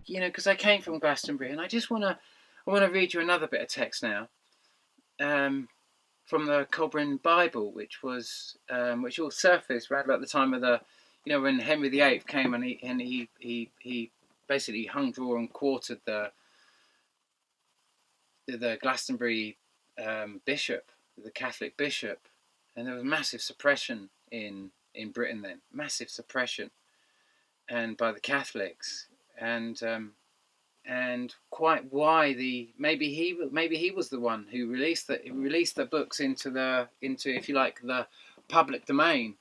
because I came from Glastonbury, and I want to read you another bit of text now, from the Kolbrin Bible, which all surfaced right about the time of when Henry VIII came and he basically hung, draw, and quartered the Glastonbury bishop, the Catholic bishop, and there was massive suppression in Britain then, massive suppression, and by the Catholics, and quite why maybe he was the one who released the books into if you like the public domain,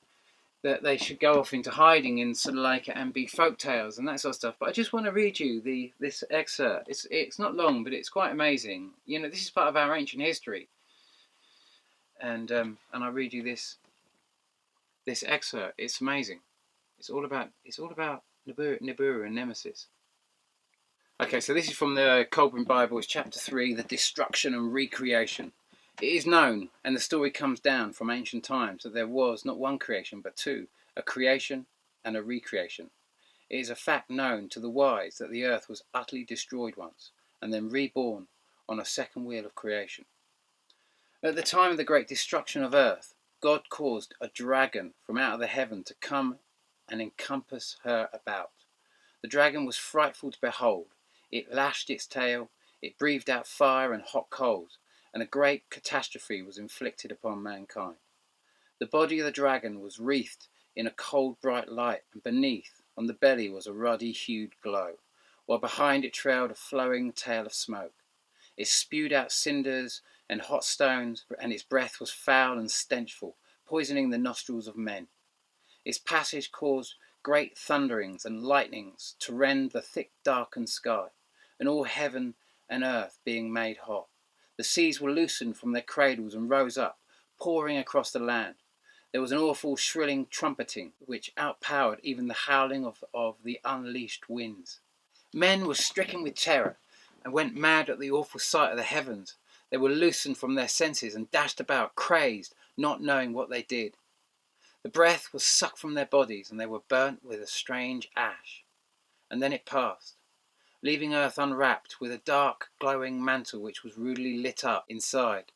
that they should go off into hiding in sort of like and be folk tales and that sort of stuff. But I just want to read you this excerpt. It's not long, but it's quite amazing. This is part of our ancient history, and I'll read you this excerpt. It's amazing. It's all about Nibiru and Nemesis. Okay, so this is from the Kolbrin Bible. It's chapter 3, the destruction and recreation. It is known, and the story comes down from ancient times, that there was not one creation, but two, a creation and a recreation. It is a fact known to the wise that the earth was utterly destroyed once, and then reborn on a second wheel of creation. At the time of the great destruction of earth, God caused a dragon from out of the heaven to come and encompass her about. The dragon was frightful to behold. It lashed its tail, it breathed out fire and hot coals, and a great catastrophe was inflicted upon mankind. The body of the dragon was wreathed in a cold bright light, and beneath, on the belly, was a ruddy-hued glow, while behind it trailed a flowing tail of smoke. It spewed out cinders and hot stones, and its breath was foul and stenchful, poisoning the nostrils of men. Its passage caused great thunderings and lightnings to rend the thick darkened sky, and all heaven and earth being made hot. The seas were loosened from their cradles and rose up, pouring across the land. There was an awful shrilling trumpeting, which outpowered even the howling of the unleashed winds. Men were stricken with terror, and went mad at the awful sight of the heavens. They were loosened from their senses, and dashed about, crazed, not knowing what they did. The breath was sucked from their bodies, and they were burnt with a strange ash. And then it passed, leaving earth unwrapped with a dark, glowing mantle which was rudely lit up inside.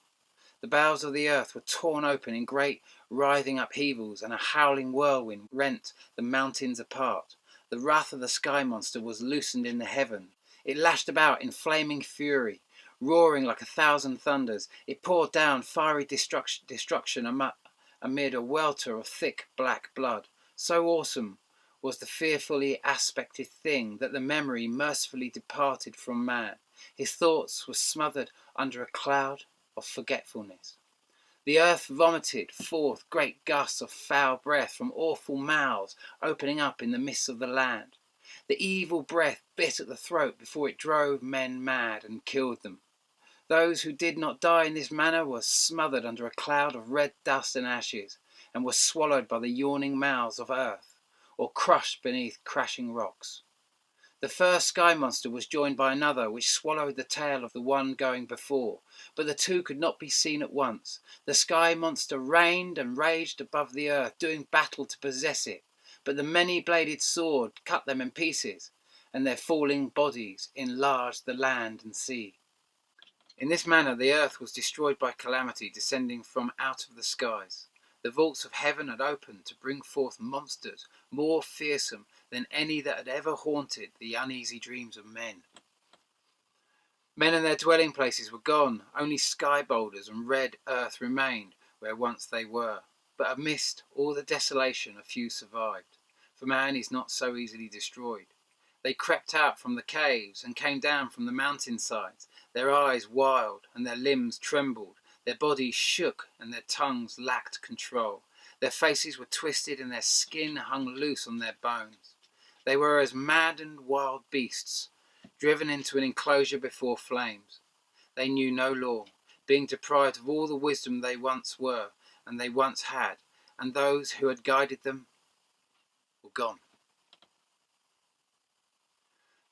The bowels of the earth were torn open in great writhing upheavals, and a howling whirlwind rent the mountains apart. The wrath of the sky monster was loosened in the heaven. It lashed about in flaming fury, roaring like 1,000 thunders. It poured down fiery destruction amid a welter of thick black blood. So awesome was the fearfully aspected thing that the memory mercifully departed from man. His thoughts were smothered under a cloud of forgetfulness. The earth vomited forth great gusts of foul breath from awful mouths opening up in the midst of the land. The evil breath bit at the throat before it drove men mad and killed them. Those who did not die in this manner were smothered under a cloud of red dust and ashes, and were swallowed by the yawning mouths of earth, or crushed beneath crashing rocks. The first sky monster was joined by another, which swallowed the tail of the one going before, but the two could not be seen at once. The sky monster reigned and raged above the earth, doing battle to possess it, but the many-bladed sword cut them in pieces, and their falling bodies enlarged the land and sea. In this manner the earth was destroyed by calamity descending from out of the skies. The vaults of heaven had opened to bring forth monsters more fearsome than any that had ever haunted the uneasy dreams of men. Men and their dwelling places were gone, only sky boulders and red earth remained where once they were. But amidst all the desolation a few survived, for man is not so easily destroyed. They crept out from the caves and came down from the mountainsides, their eyes wild and their limbs trembled, their bodies shook and their tongues lacked control. Their faces were twisted and their skin hung loose on their bones. They were as maddened wild beasts, driven into an enclosure before flames. They knew no law, being deprived of all the wisdom they once were and they once had, and those who had guided them were gone.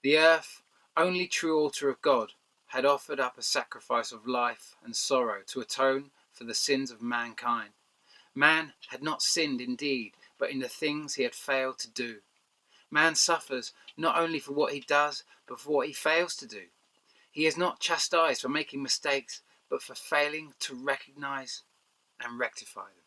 The earth, only true altar of God, had offered up a sacrifice of life and sorrow to atone for the sins of mankind. Man had not sinned indeed, but in the things he had failed to do. Man suffers not only for what he does, but for what he fails to do. He is not chastised for making mistakes, but for failing to recognize and rectify them.